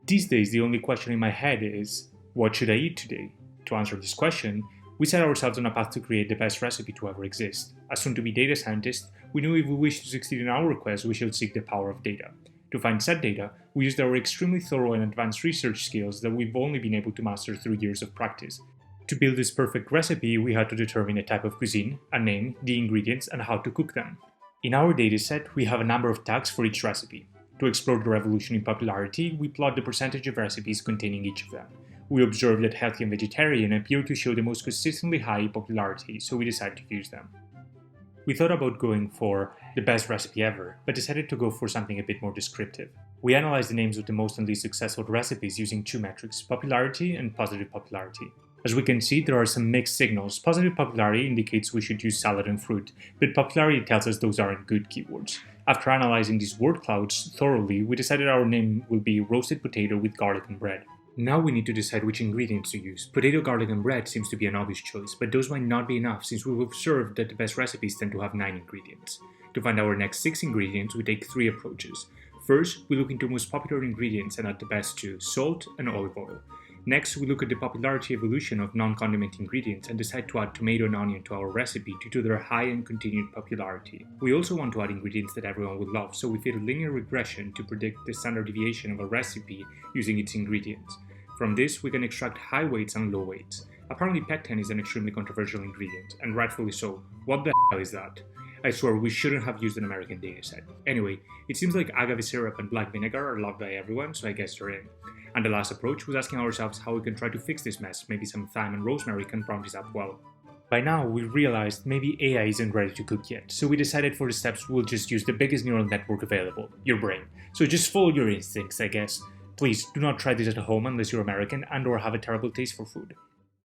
These days, the only question in my head is, what should I eat today? To answer this question, we set ourselves on a path to create the best recipe to ever exist. As soon-to-be data scientists, we knew if we wished to succeed in our quest, we should seek the power of data. To find said data, we used our extremely thorough and advanced research skills that we've only been able to master through years of practice. To build this perfect recipe, we had to determine a type of cuisine, a name, the ingredients, and how to cook them. In our dataset, we have a number of tags for each recipe. To explore the revolution in popularity, we plot the percentage of recipes containing each of them. We observed that healthy and vegetarian appear to show the most consistently high popularity, so we decided to use them. We thought about going for the best recipe ever, but decided to go for something a bit more descriptive. We analyzed the names of the most and least successful recipes using two metrics, popularity and positive popularity. As we can see, there are some mixed signals. Positive popularity indicates we should use salad and fruit, but popularity tells us those aren't good keywords. After analyzing these word clouds thoroughly, we decided our name will be roasted potato with garlic and bread. Now we need to decide which ingredients to use. Potato, garlic, and bread seems to be an obvious choice, but those might not be enough since we've observed that the best recipes tend to have 9 ingredients. To find our next 6 ingredients, we take 3 approaches. First, we look into most popular ingredients and add the best to salt and olive oil. Next, we look at the popularity evolution of non-condiment ingredients and decide to add tomato and onion to our recipe due to their high and continued popularity. We also want to add ingredients that everyone would love, so we fit a linear regression to predict the standard deviation of a recipe using its ingredients. From this, we can extract high weights and low weights. Apparently pectin is an extremely controversial ingredient, and rightfully so. What the hell is that? I swear we shouldn't have used an American dataset. Anyway, it seems like agave syrup and black vinegar are loved by everyone, so I guess they're in. And the last approach was asking ourselves how we can try to fix this mess. Maybe some thyme and rosemary can prompt this up well. By now, we realized maybe AI isn't ready to cook yet, so we decided for the steps we'll just use the biggest neural network available, your brain. So just follow your instincts, I guess. Please, do not try this at home unless you're American and or have a terrible taste for food.